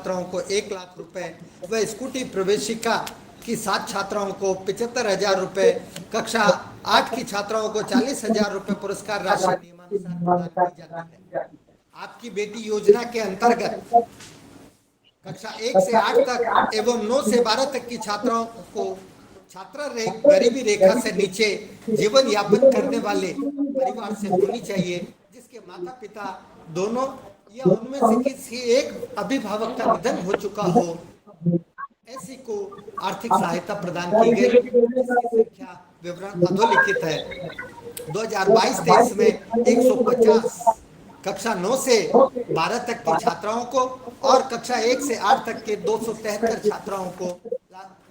छात्राओं को 1 लाख रुपए व स्कूटी प्रवेशिका की 7 छात्राओं को 75,000 रुपए, कक्षा 8 की छात्राओं को 40,000 रुपए पुरस्कार राशि नियमानुसार प्रदान की जाती है। आपकी बेटी योजना के अंतर्गत कक्षा 1 से 8 तक एवं 9 से 12 तक की छात्राओं को गरीबी रेखा से नीचे जीवन यापन करने वाले परिवार से होनी चाहिए, जिसके माता पिता दोनों या उनमें से किसी एक अभिभावक का निधन हो चुका हो, ऐसी को आर्थिक सहायता प्रदान की गई, जिसकी संख्या विवरण अधोलिखित है। 2022-23 में 150 कक्षा 9 से 12 तक की छात्राओं को और कक्षा 1 से 8 तक के 273 छात्राओं को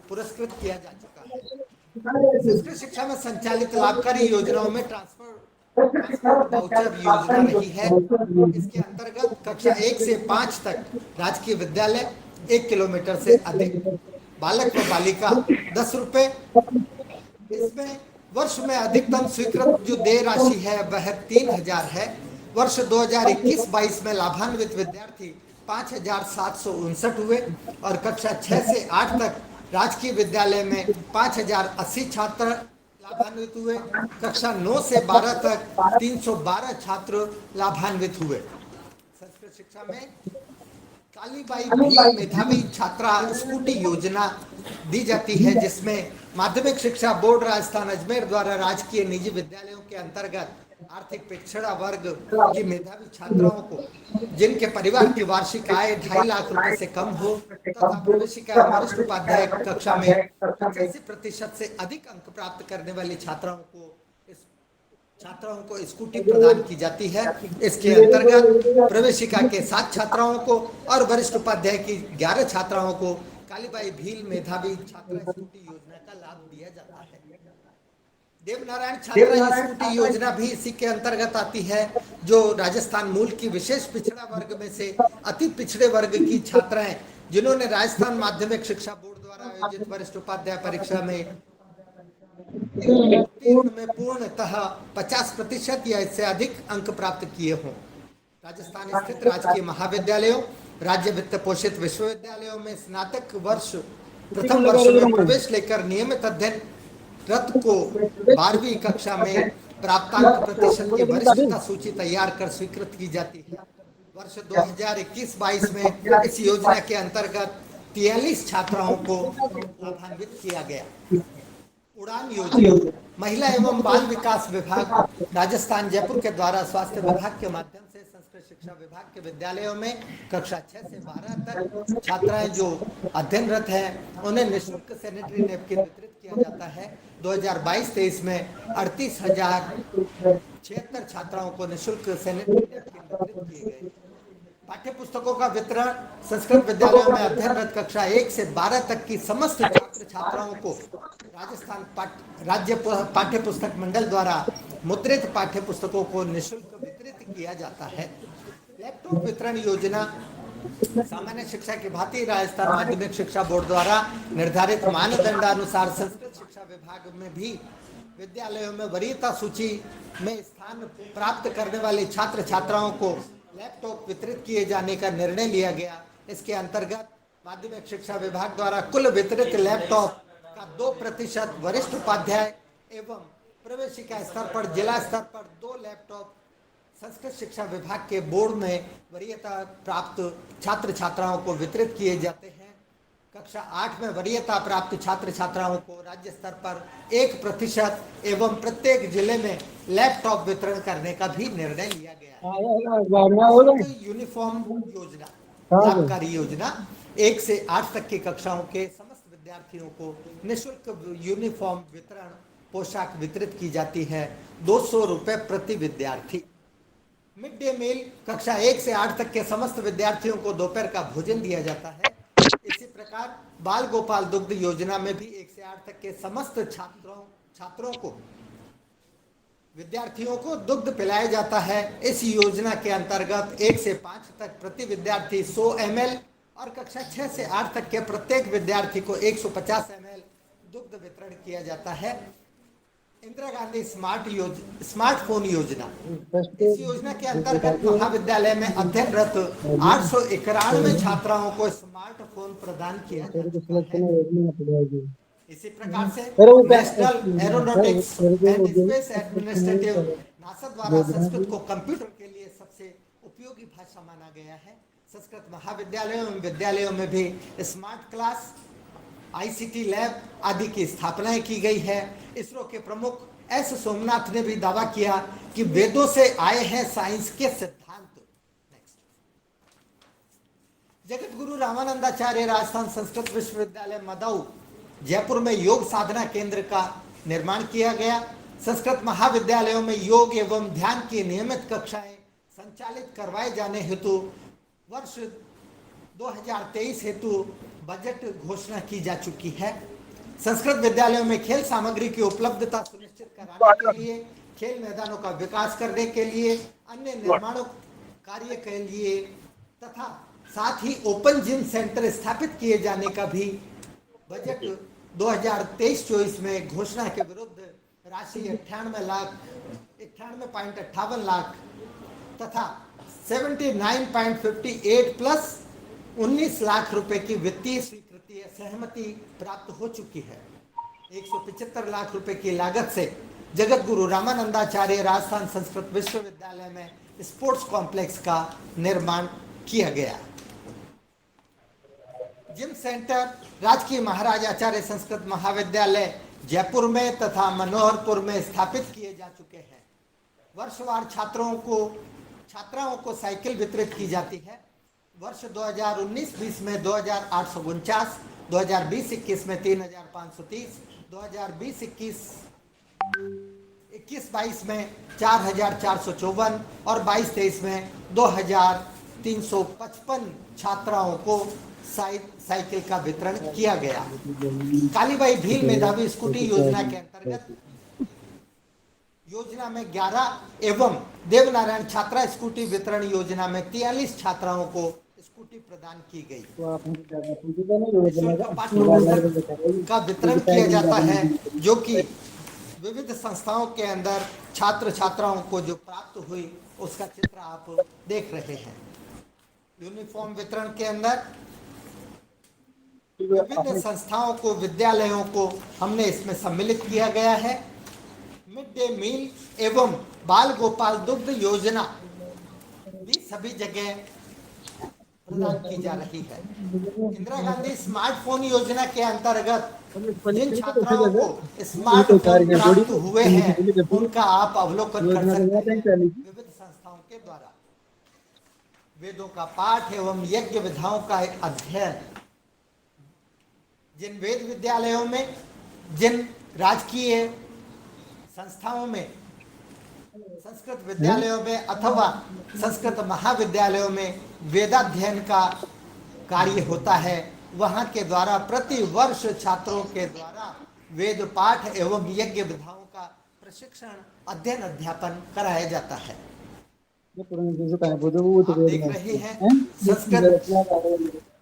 पुरस्कृत किया जा चुका है। संस्कृत शिक्षा में संचालित लाभकारी योजनाओं में ट्रांसपोर्ट वाउचर योजना रही है। इसके अंतर्गत कक्षा 1 से 5 तक राजकीय विद्यालय 1 किलोमीटर से अधिक, बालक व बालिका 10 रुपए। इसमें वर्ष में अधिकतम स्वीकृत जो देय राशि है वह 3,000 है। वर्ष 2021-22 में लाभान्वित विद्यार्थी 5,759 हुए और कक्षा 6 से 8 तक राजकीय विद्यालय में 5,080 छात्र लाभान्वित हुए। कक्षा 9 से 12 तक 312 छात्र लाभान्वित हुए। संस्कृत शिक्षा में कालीबाई भील मेधावी छात्रा स्कूटी योजना दी जाती है, जिसमें माध्यमिक शिक्षा बोर्ड राजस्थान अजमेर द्वारा राजकीय निजी विद्यालयों के अंतर्गत आर्थिक पिछड़ा वर्ग की मेधावी छात्राओं को जिनके परिवार की वार्षिक आय 2.5 लाख रुपए से कम हो तथा प्रवेशिका वरिष्ठ उपाध्याय कक्षा में 85% से अधिक अंक प्राप्त करने वाली छात्राओं को स्कूटी प्रदान की जाती है। इसके अंतर्गत प्रवेशिका के 7 छात्राओं को और वरिष्ठ उपाध्याय की 11 छात्राओं को कालीबाई भील मेधावी छात्रा स्कूटी योजना का लाभ दिया जाता है। देवनारायण छात्रा स्कूटी योजना भी इसी के अंतर्गत आती है, जो राजस्थान मूल की विशेष पिछड़ा वर्ग में से अति पिछड़े वर्ग की छात्राएं जिन्होंने राजस्थान माध्यमिक शिक्षा बोर्ड द्वारा आयोजित वरिष्ठ उपाध्याय परीक्षा में पूर्णतः 50% या इससे अधिक अंक प्राप्त किए हों। राजस्थान स्थित राजकीय महाविद्यालयों, राज्य वित्त पोषित विश्वविद्यालयों में स्नातक वर्ष प्रथम वर्ष में प्रवेश लेकर नियमित अध्ययन रत को 12वीं कक्षा में प्राप्तांक प्रतिशत की वरिष्ठता सूची तैयार कर स्वीकृत की जाती है। वर्ष 2021-22 में इस योजना के अंतर्गत 43 छात्राओं को लाभान्वित किया गया। उड़ान योजना महिला एवं बाल विकास विभाग राजस्थान जयपुर के द्वारा स्वास्थ्य विभाग के माध्यम से संस्कृत शिक्षा विभाग के विद्यालयों में कक्षा 6 से 12 तक छात्राएं जो अध्ययनरत हैं उन्हें निःशुल्क सैनिटरी नैपकिन वितरित किया जाता है। 2022-23 में 38,076 छात्राओं को निःशुल्क सैनिटरी नैपकिन वितरित किए गए। पाठ्य पुस्तकों का वितरण संस्कृत विद्यालयों में अध्ययनरत कक्षा 1 से 12 तक की समस्त छात्र छात्राओं को राजस्थान राज्य पाठ्य पुस्तक मंडल द्वारा मुद्रित पाठ्य पुस्तकों को निःशुल्क वितरित किया जाता है। लैपटॉप वितरण योजना सामान्य शिक्षा की भांति राजस्थान माध्यमिक शिक्षा बोर्ड द्वारा निर्धारित मानदंडानुसार संस्कृत शिक्षा विभाग में भी विद्यालयों में वरीयता सूची में स्थान प्राप्त करने वाले छात्र छात्राओं को लैपटॉप वितरित किए जाने का निर्णय लिया गया। इसके अंतर्गत माध्यमिक शिक्षा विभाग द्वारा कुल वितरित लैपटॉप का 2% वरिष्ठ उपाध्याय एवं प्रवेशिका स्तर पर जिला स्तर पर 2 लैपटॉप संस्कृत शिक्षा विभाग के बोर्ड में वरीयता प्राप्त छात्र छात्राओं को वितरित किए जाते हैं। कक्षा 8 में वरीयता प्राप्त छात्र छात्राओं को राज्य स्तर पर 1% एवं प्रत्येक जिले में लैपटॉप वितरण करने का भी निर्णय लिया गया है। यूनिफॉर्म योजना लाभकारी योजना 1 से 8 तक की कक्षाओं के समस्त विद्यार्थियों को निःशुल्क यूनिफॉर्म वितरण पोशाक वितरित की जाती है, 200 रुपए प्रति विद्यार्थी। मिड डे मील कक्षा 1 से 8 तक के समस्त विद्यार्थियों को दोपहर का भोजन दिया जाता है। इसी प्रकार बाल गोपाल दुग्ध योजना में भी 1 से 8 तक के समस्त छात्रों को विद्यार्थियों को दुग्ध पिलाया जाता है। इस योजना के अंतर्गत 1 से 5 तक प्रति विद्यार्थी 100 ml और कक्षा 6 से 8 तक के प्रत्येक विद्यार्थी को 150 ml दुग्ध वितरण किया जाता है। इंदिरा गांधी स्मार्टफोन योजना। इस योजना के अंतर्गत महाविद्यालय में अध्ययनरत 891 छात्राओं को स्मार्टफोन प्रदान किया जा चुका है। इसी प्रकार से national aeronautics and space administrative NASA द्वारा संस्कृत को कंप्यूटर के लिए सबसे उपयोगी भाषा माना गया है। संस्कृत महाविद्यालयों एवं विद्यालयों में भी स्मार्ट क्लास, आईसीटी लैब आदि की स्थापना की गई है। इसरो के प्रमुख एस सोमनाथ ने भी दावा किया कि वेदों से आए हैं साइंस के सिद्धांत। जगत गुरु रामानंदाचार्य राजस्थान संस्कृत विश्वविद्यालय मदऊ जयपुर में योग साधना केंद्र का निर्माण किया गया। संस्कृत महाविद्यालयों में योग एवं ध्यान की नियमित कक्षाएं संचालित करवाए जाने हेतु वर्ष 2023 हेतु बजट घोषणा की जा चुकी है। संस्कृत विद्यालयों में खेल सामग्री की उपलब्धता सुनिश्चित कराने के लिए, खेल मैदानों का विकास करने के लिए, अन्य निर्माण कार्य के लिए तथा साथ ही ओपन जिम सेंटर स्थापित किए जाने का भी बजट 2023-24 में घोषणा के विरुद्ध राशि 98.58 लाख तथा 79.58 प्लस 19 लाख रुपए की वित्तीय स्वीकृति सहमति प्राप्त हो चुकी है। 175 लाख रुपए की लागत से जगत गुरु रामानंदाचार्य राजस्थान संस्कृत विश्वविद्यालय में स्पोर्ट्स कॉम्प्लेक्स का निर्माण किया गया। जिम सेंटर राजकीय महाराज आचार्य संस्कृत महाविद्यालय जयपुर में तथा मनोहरपुर में स्थापित किए जा चुके हैं। वर्षवार छात्राओं को साइकिल वितरित की जाती है। वर्ष 2019-20 में 2849, 2020-21 में 3530, 2020-21 में 4454 और 22-23 में 2355 छात्राओं को साइकिल का वितरण किया गया। कालीबाई भील मेधावी स्कूटी योजना के अंतर्गत योजना में 11 एवं देवनारायण छात्रा स्कूटी वितरण योजना में 43 छात्राओं को स्कूटी प्रदान की गई। पाठ्यपुस्तक का वितरण किया जाता है जो कि विविध संस्थाओं के अंदर छात्र छात्राओं को जो प्राप्त हुई उसका चित्र आप देख रहे हैं। यूनिफॉर्म वितरण के अंदर विभिन्न संस्थाओं को, विद्यालयों को हमने इसमें सम्मिलित किया गया है। मिड डे मील एवं बाल गोपाल दुग्ध योजना भी सभी जगह प्रदान की जा रही है। इंदिरा गांधी स्मार्टफोन योजना के अंतर्गत जिन छात्राओं को स्मार्टफोन प्राप्त हुए हैं उनका आप अवलोकन कर सकते हैं। विविध संस्थाओं के द्वारा वेदों का पाठ एवं यज्ञ विधाओं का अध्ययन जिन वेद विद्यालयों में, जिन राजकीय संस्थाओं में, संस्कृत विद्यालयों में अथवा संस्कृत महाविद्यालयों में वेदाध्ययन का कार्य होता है, वहां के द्वारा प्रति वर्ष छात्रों के द्वारा वेद पाठ एवं यज्ञ विधाओं का प्रशिक्षण, अध्ययन, अध्यापन कराया जाता है। आप देख रहे हैं संस्कृत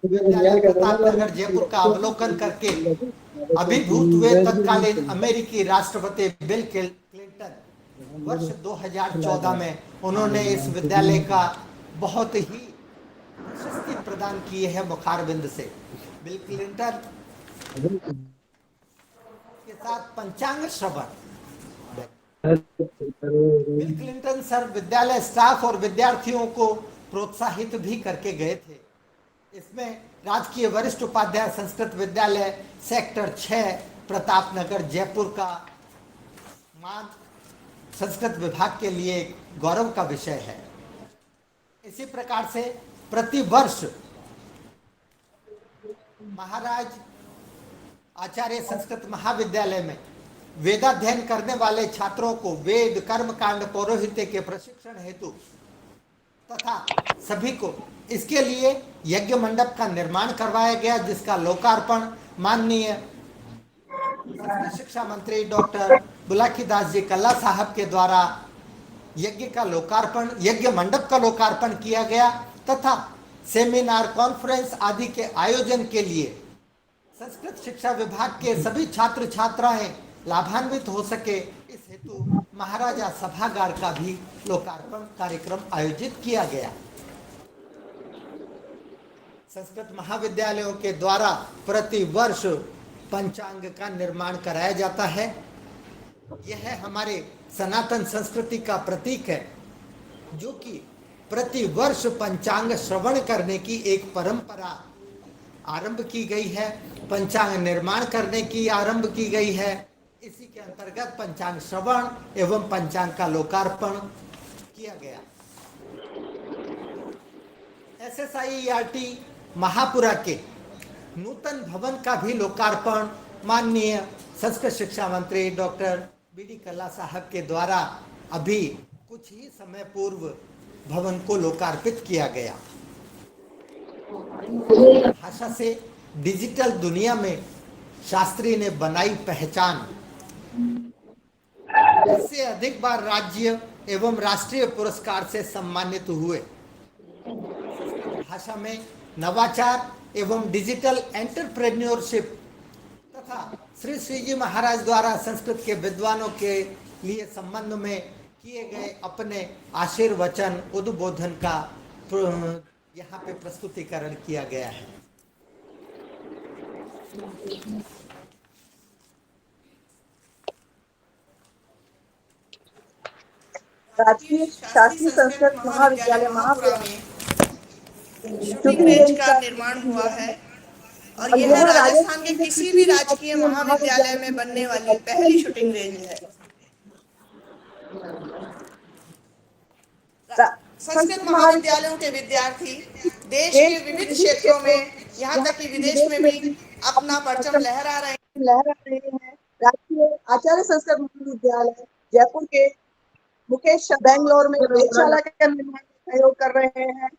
विद्यालय प्रतापनगर जयपुर का अवलोकन करके अभिभूत हुए तत्कालीन अमेरिकी राष्ट्रपति बिल क्लिंटन वर्ष 2014 में उन्होंने इस विद्यालय का बहुत ही प्रशस्ति प्रदान की है मुखारबिंद से। बिल क्लिंटन के साथ पंचांग श्रवण बिल क्लिंटन सर विद्यालय स्टाफ और विद्यार्थियों को प्रोत्साहित भी करके गए थे। इसमें राजकीय वरिष्ठ उपाध्याय संस्कृत विद्यालय सेक्टर 6 प्रतापनगर जयपुर का मान संस्कृत विभाग के लिए गौरव का विषय है। इसी प्रकार से प्रति वर्ष महाराज आचार्य संस्कृत महाविद्यालय में वेदाध्ययन करने वाले छात्रों को वेद, कर्मकांड, पौरोहित्य के प्रशिक्षण हेतु तथा सभी को इसके लिए यज्ञ मंडप का निर्माण करवाया गया, जिसका लोकार्पण माननीय शिक्षा मंत्री डॉक्टर बुलाकीदास जी कल्ला साहब के द्वारा यज्ञ मंडप का लोकार्पण किया गया तथा सेमिनार, कॉन्फ्रेंस आदि के आयोजन के लिए संस्कृत शिक्षा विभाग के सभी छात्र छात्राएं लाभान्वित हो सके, इस हेतु महाराजा सभागार का भी लोकार्पण कार्यक्रम आयोजित किया गया। संस्कृत महाविद्यालयों के द्वारा प्रति वर्ष पंचांग का निर्माण कराया जाता है। यह हमारे सनातन संस्कृति का प्रतीक है, जो कि प्रति वर्ष पंचांग श्रवण करने की एक परंपरा आरंभ की गई है, पंचांग निर्माण करने की आरंभ की गई है। इसी के अंतर्गत पंचांग श्रवण एवं पंचांग का लोकार्पण किया गया। SSIERT महापुरा के नूतन भवन का भी लोकार्पण माननीय संस्कृत शिक्षा मंत्री डॉक्टर BD कल्ला साहब के द्वारा अभी कुछ ही समय पूर्व भवन को लोकार्पित किया गया। भाषा से डिजिटल दुनिया में शास्त्री ने बनाई पहचान, इससे अधिक बार राज्य एवं राष्ट्रीय पुरस्कार से सम्मानित हुए। भाषा में नवाचार एवं डिजिटल एंटरप्रेन्योरशिप तथा श्री श्री जी महाराज द्वारा संस्कृत के विद्वानों के लिए संबंध में किए गए अपने आशीर्वचन उद्बोधन का यहाँ पे प्रस्तुतिकरण किया गया है। राजकीय शास्त्रीय संस्कृत महाविद्यालय महापुरा में शूटिंग रेंज का निर्माण हुआ है और यह राजस्थान के किसी भी राजकीय महाविद्यालय में बनने वाली पहली शूटिंग रेंज है। संस्कृत महाविद्यालयों के विद्यार्थी देश के विविध क्षेत्रों में, यहाँ तक कि विदेश में भी अपना परचम लहरा रहे हैं। राजकीय आचार्य संस्कृत महाविद्यालय जयपुर के मुकेश बेंगलोर में वेधशाला का निर्माण सहयोग कर रहे हैं।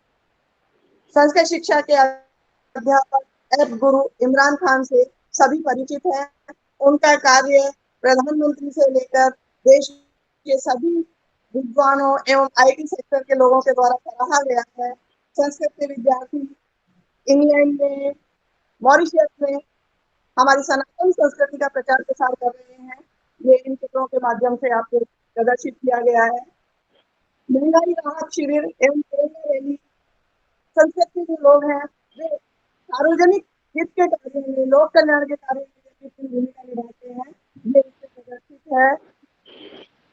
संस्कृत शिक्षा के अध्यापक एफ गुरु इमरान खान से सभी परिचित हैं। उनका कार्य प्रधानमंत्री से लेकर देश के सभी विद्वानों एवं IT सेक्टर के लोगों के द्वारा सराहा गया है। संस्कृत के विद्यार्थी इंग्लैंड में, मॉरिशस में हमारी सनातन संस्कृति का प्रचार प्रसार कर रहे हैं। ये इन चित्रों के माध्यम से आपको प्रदर्शित किया गया है। महंगाई राहत शिविर एवं प्रेरणा रैली, संस्कृत के जो लोग हैं वे सार्वजनिक हित के कार्य में, लोक कल्याण के कार्य में भूमिका निभाते हैं। ये इससे प्रदर्शित है।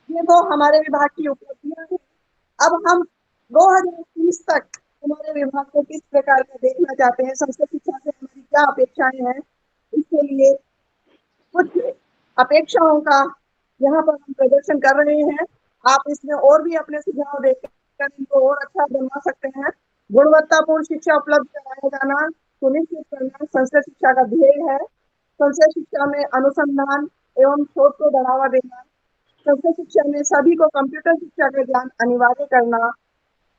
ये तो हमारे विभाग की उपलब्धियां हैं। अब हम 2030 तक हमारे विभाग को किस प्रकार का देखना चाहते हैं, संस्कृत शिक्षा से हमारी क्या अपेक्षाएं हैं, इसके लिए कुछ अपेक्षाओं का यहाँ पर हम प्रदर्शन कर रहे हैं। आप इसमें और भी अपने सुझाव देकर इनको और अच्छा बनवा सकते हैं। गुणवत्तापूर्ण शिक्षा उपलब्ध कराया जाना सुनिश्चित करना संस्कृत शिक्षा का ध्येय है। संस्कृत शिक्षा में अनुसंधान एवं शोध को बढ़ावा देना, संस्कृत शिक्षा में सभी को कंप्यूटर शिक्षा का ज्ञान अनिवार्य करना,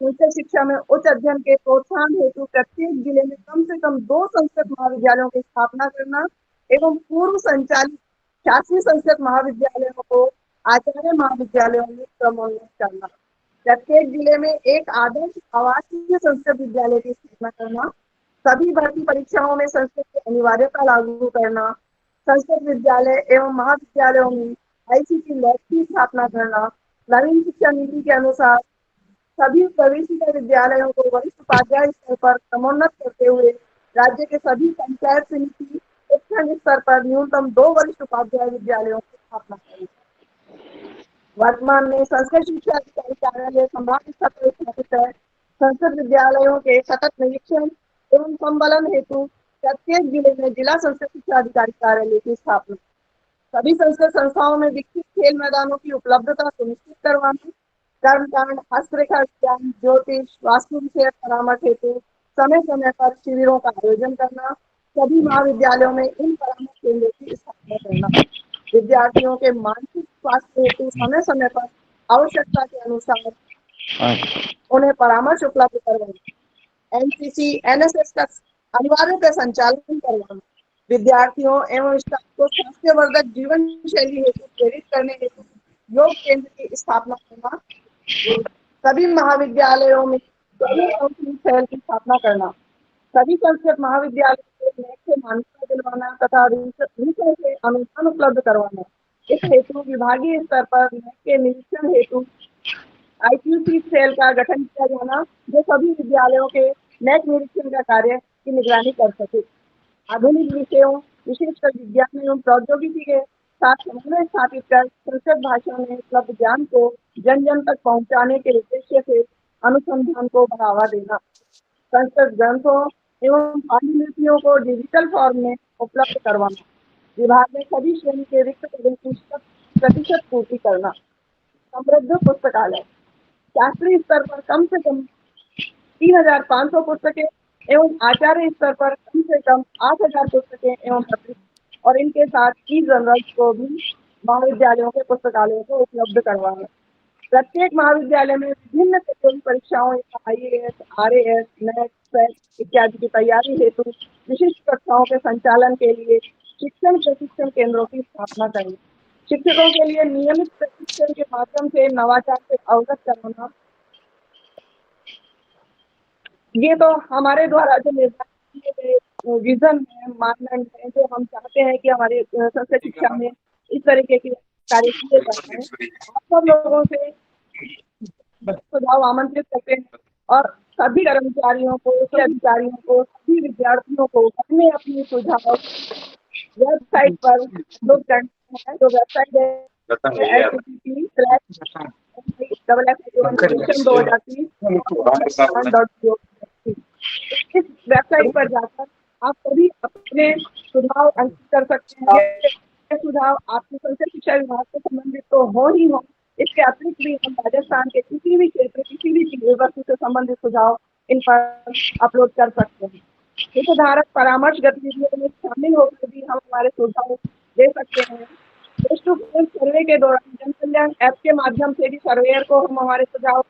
संस्कृत शिक्षा में उच्च अध्ययन के प्रोत्साहन हेतु प्रत्येक जिले में कम से कम 2 संस्कृत महाविद्यालयों की स्थापना करना एवं पूर्व संचालित शासकीय संस्कृत महाविद्यालयों को आचार्य महाविद्यालयों में क्रमोन्नत करना, प्रत्येक जिले में एक आदर्श आवासीय संस्कृत विद्यालय की स्थापना करना, सभी भर्ती परीक्षाओं में संस्कृत की अनिवार्यता लागू करना, संस्कृत विद्यालय एवं महाविद्यालयों में ICT लैब की स्थापना करना, नवीन शिक्षा नीति के अनुसार सभी प्रवेशिका विद्यालयों को वरिष्ठ उपाध्याय स्तर पर क्रमोन्नत करते हुए राज्य के सभी पंचायत समिति उपखंड स्तर पर न्यूनतम 2 वरिष्ठ उपाध्याय विद्यालयों की स्थापना करें। वर्तमान में संस्कृत शिक्षा अधिकारी कार्यालय संभाग स्तर पर स्थापित है। संस्कृत विद्यालयों के सतत निरीक्षण एवं संबलन हेतु प्रत्येक जिले में जिला संस्कृत शिक्षा अधिकारी कार्यालय की स्थापना, सभी संस्कृत संस्थाओं में विकसित खेल मैदानों की उपलब्धता सुनिश्चित करवाना, कर्मकांड, हस्तरेखा विज्ञान, ज्योतिष, वास्तु विषय परामर्श हेतु समय समय पर शिविरों का आयोजन करना, सभी महाविद्यालयों में इन परामर्श केंद्रों की स्थापना करना, विद्यार्थियों के मानसिक स्वास्थ्य हेतु समय समय पर आवश्यकता के अनुसार उन्हें परामर्श उपलब्ध करवाना, NCC NSS का अनिवार्य संचालन करवाना, विद्यार्थियों एवं स्टाफ को स्वास्थ्यवर्धक जीवन शैली हेतु प्रेरित करने हेतु योग केंद्र की स्थापना करना, सभी महाविद्यालयों में काउंसलिंग सेल की स्थापना करना, सभी संस्कृत महाविद्यालयों को नेट से मान्यता दिलवाना तथा विषय से अनुदान उपलब्ध करवाना, इस हेतु विभागीय स्तर पर NAC के निरीक्षण हेतु IQC सेल का गठन किया जाना, जो सभी विद्यालयों के NAC निरीक्षण का कार्य की निगरानी कर सके। आधुनिक विषयों, विशेषकर विज्ञान एवं प्रौद्योगिकी के साथ समन्वय स्थापित कर संस्कृत भाषा में उपलब्ध ज्ञान को जन जन तक पहुंचाने के उद्देश्य से अनुसंधान को बढ़ावा देना। संस्कृत ग्रंथों एवं पांडुलिपियों को डिजिटल फॉर्म में उपलब्ध करवाना। विभाग में सभी श्रेणी के रिक्त पदों की 100% पूर्ति करना। समृद्ध पुस्तकालय, शास्त्रीय स्तर पर कम से कम 3500 पुस्तकें एवं आचार्य स्तर पर कम से कम 8000 पुस्तकें एवं पत्रिका और इनके साथ ई जर्नल्स को भी महाविद्यालयों के पुस्तकालयों को उपलब्ध करवाना। प्रत्येक महाविद्यालय में विभिन्न प्रतियोगी परीक्षाओं IAS, RAS, NET, SET इत्यादि की तैयारी हेतु विशिष्ट कक्षाओं के संचालन के लिए शिक्षण प्रशिक्षण केंद्रों की स्थापना करें। शिक्षकों के लिए नियमित प्रशिक्षण के माध्यम से नवाचार से अवगत करवाना। ये तो हमारे द्वारा जो निर्धारित किए गए विजन है, मानदंड है, जो हम चाहते हैं कि हमारे संस्कृत शिक्षा में इस तरीके के कार्य किए जाते हैं। आप सब लोगों से सुझाव आमंत्रित करते हैं और सभी कर्मचारियों को, सभी अधिकारियों को, सभी विद्यार्थियों को अपने अपने सुझाव वेबसाइट पर अपलोड करना है। जो वेबसाइट है इस वेबसाइट पर जाकर आप सभी अपने सुझाव अंकित कर सकते हैं। ये सुझाव आपके संस्कृत शिक्षा विभाग से संबंधित तो हो ही हो, इसके अतिरिक्त भी हम राजस्थान के किसी भी क्षेत्र, किसी भी वस्तु से संबंधित सुझाव इन पर अपलोड कर सकते हैं। हितधारक परामर्श गतिविधियों में शामिल होकर भी हम हमारे सुझाव दे सकते हैं। फेस टू फेस सर्वे के दौरान जन कल्याण ऐप के माध्यम से भी सर्वेयर को हम हमारे सुझाव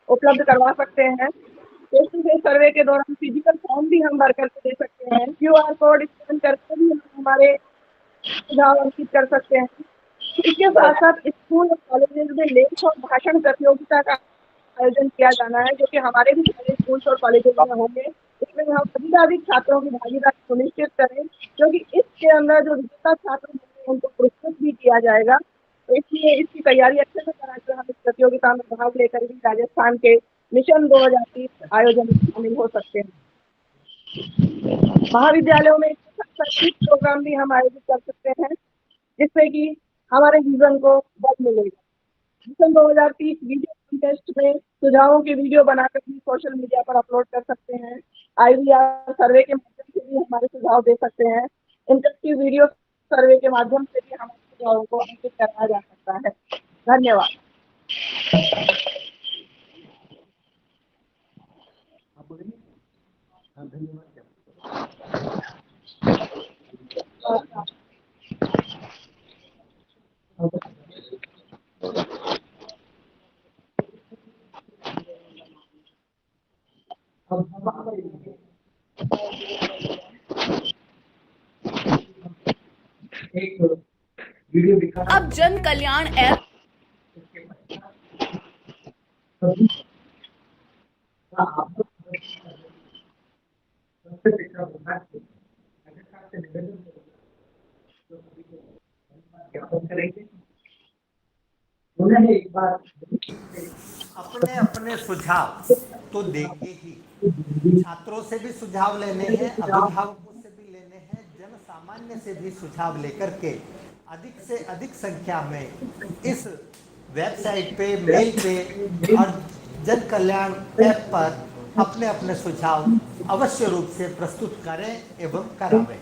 उपलब्ध करवा सकते हैं। फेस टू फेस सर्वे के दौरान फिजिकल फॉर्म भी हम भर करके दे सकते हैं। QR कोड स्कैन करके भी हम हमारे सुझाव अंकित कर सकते हैं। इसके साथ साथ स्कूल और कॉलेज में लेख और भाषण प्रतियोगिता का आयोजन किया जाना है, जो कि हमारे भी सारे स्कूल और कॉलेज में होंगे। इसमें हम अधिकाधिक छात्रों की भागीदारी सुनिश्चित करें, क्योंकि इसके अंदर जो विजेता छात्र होंगे उनको पुरस्कृत भी किया जाएगा। तो इसलिए इसकी तैयारी अच्छे से कराकर हम इस प्रतियोगिता में भाग लेकर भी राजस्थान के मिशन 2030 आयोजन में शामिल हो सकते हैं। महाविद्यालयों में प्रोग्राम भी हम आयोजित कर सकते हैं, जिससे कि हमारे जीवन को बल मिलेगा। मिशन 2030 वीडियो कॉन्टेस्ट में सुझावों के वीडियो बनाकर भी सोशल मीडिया पर अपलोड कर सकते हैं। IVR सर्वे के माध्यम से भी हमारे सुझाव दे सकते हैं। इंटरेक्टिव वीडियो सर्वे के माध्यम से भी हमारे सुझावों को अंकित कराया जा सकता है। धन्यवाद। अब जन कल्याण ऐप अपने अपने सुझाव तो देंगे ही, छात्रों से भी सुझाव लेने हैं, अभिभावकों से भी लेने हैं, जन सामान्य से भी सुझाव लेकर के अधिक से अधिक संख्या में इस वेबसाइट पे, मेल पे और जन कल्याण ऐप पर अपने अपने सुझाव अवश्य रूप से प्रस्तुत करें एवं करावें।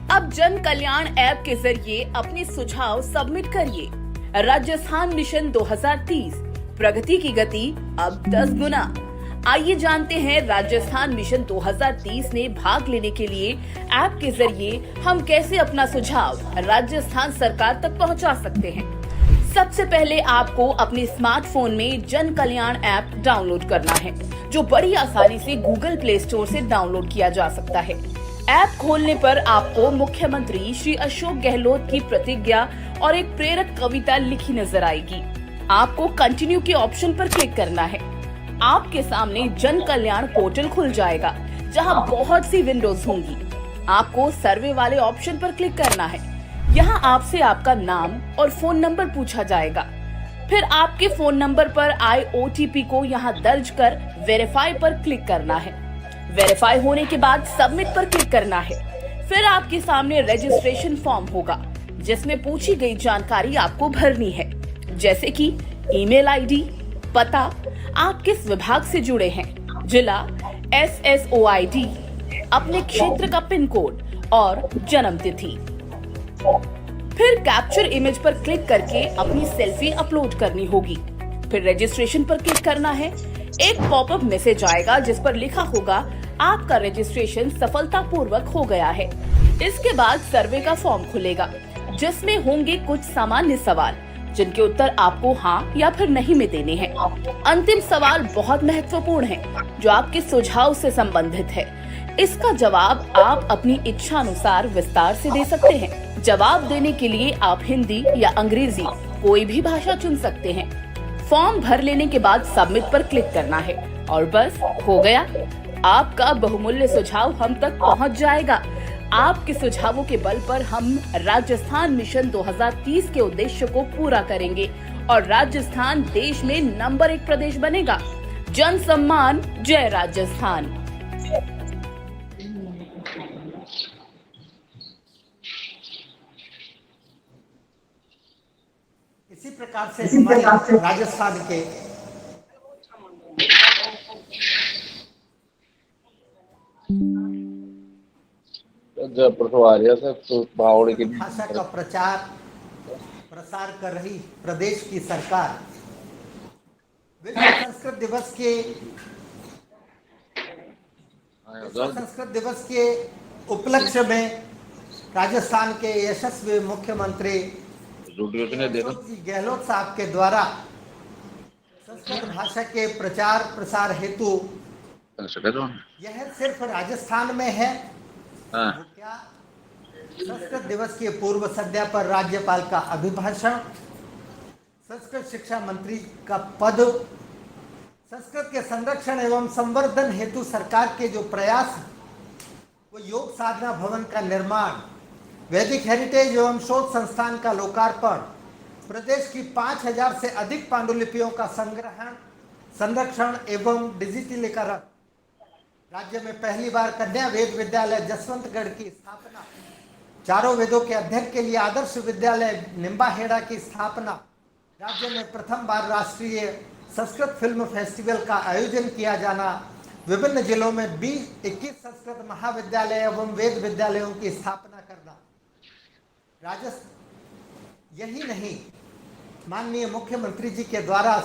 अब जन कल्याण ऐप के जरिए अपने सुझाव सबमिट करिए। राजस्थान मिशन 2030 प्रगति की गति अब 10 गुना। आइए जानते हैं राजस्थान मिशन 2030 में भाग लेने के लिए ऐप के जरिए हम कैसे अपना सुझाव राजस्थान सरकार तक पहुंचा सकते हैं। सबसे पहले आपको अपने स्मार्टफोन में जन कल्याण ऐप डाउनलोड करना है, जो बड़ी आसानी से गूगल प्ले स्टोर से डाउनलोड किया जा सकता है। ऐप खोलने पर आपको मुख्यमंत्री श्री अशोक गहलोत की प्रतिज्ञा और एक प्रेरक कविता लिखी नजर आएगी। आपको कंटिन्यू के ऑप्शन पर क्लिक करना है। आपके सामने जन कल्याण पोर्टल खुल जाएगा, जहां बहुत सी विंडोज होंगी। आपको सर्वे वाले ऑप्शन पर क्लिक करना है। यहाँ आपसे आपका नाम और फोन नंबर पूछा जाएगा। फिर आपके फोन नंबर पर आए OTP को यहाँ दर्ज कर वेरीफाई पर क्लिक करना है। वेरीफाई होने के बाद सबमिट पर क्लिक करना है। फिर आपके सामने रजिस्ट्रेशन फॉर्म होगा जिसमें पूछी गई जानकारी आपको भरनी है, जैसे कि ईमेल आईडी, पता, आप किस विभाग से जुड़े हैं, जिला, SSOID, अपने क्षेत्र का पिन कोड और जन्म तिथि। फिर कैप्चर इमेज पर क्लिक करके अपनी सेल्फी अपलोड करनी होगी। फिर रजिस्ट्रेशन पर क्लिक करना है। एक पॉपअप मैसेज आएगा जिस पर लिखा होगा आपका रजिस्ट्रेशन सफलतापूर्वक हो गया है। इसके बाद सर्वे का फॉर्म खुलेगा जिसमें होंगे कुछ सामान्य सवाल जिनके उत्तर आपको हाँ या फिर नहीं में देने हैं। अंतिम सवाल बहुत महत्वपूर्ण है जो आपके सुझाव से संबंधित है। इसका जवाब आप अपनी इच्छा अनुसार विस्तार से दे सकते हैं। जवाब देने के लिए आप हिंदी या अंग्रेजी कोई भी भाषा चुन सकते हैं। फॉर्म भर लेने के बाद सबमिट पर क्लिक करना है और बस हो गया। आपका बहुमूल्य सुझाव हम तक पहुंच जाएगा। आपके सुझावों के बल पर हम राजस्थान मिशन 2030 के उद्देश्य को पूरा करेंगे और राजस्थान देश में नंबर 1 प्रदेश बनेगा। जन सम्मान, जय राजस्थान। इसी प्रकार से हमारे राजस्थान के भाषा का प्रचार प्रसार कर रही प्रदेश की सरकार विश्व संस्कृत दिवस के उपलक्ष्य में राजस्थान के यशस्वी मुख्यमंत्री अशोक जी गहलोत साहब के द्वारा संस्कृत भाषा के प्रचार प्रसार हेतु यह सिर्फ राजस्थान में है वो क्या संस्कृत दिवस के पूर्व संध्या पर राज्यपाल का अभिभाषण, संस्कृत शिक्षा मंत्री का पद, संस्कृत के संरक्षण एवं संवर्धन हेतु सरकार के जो प्रयास वो योग साधना भवन का निर्माण, वैदिक हेरिटेज एवं शोध संस्थान का लोकार्पण, प्रदेश की 5000 से अधिक पांडुलिपियों का संग्रहण, संरक्षण एवं डिजिटलीकरण, राज्य में पहली बार कन्या वेद विद्यालय जसवंतगढ़ की स्थापना, चारों वेदों के अध्ययन के लिए आदर्श विद्यालय निम्बाहेड़ा की स्थापना, राज्य में प्रथम बार राष्ट्रीय संस्कृत फिल्म फेस्टिवल का आयोजन किया जाना, विभिन्न जिलों में 21 संस्कृत महाविद्यालय एवं वेद विद्यालयों की स्थापना करना। यही नहीं, माननीय मुख्यमंत्री जी के द्वारा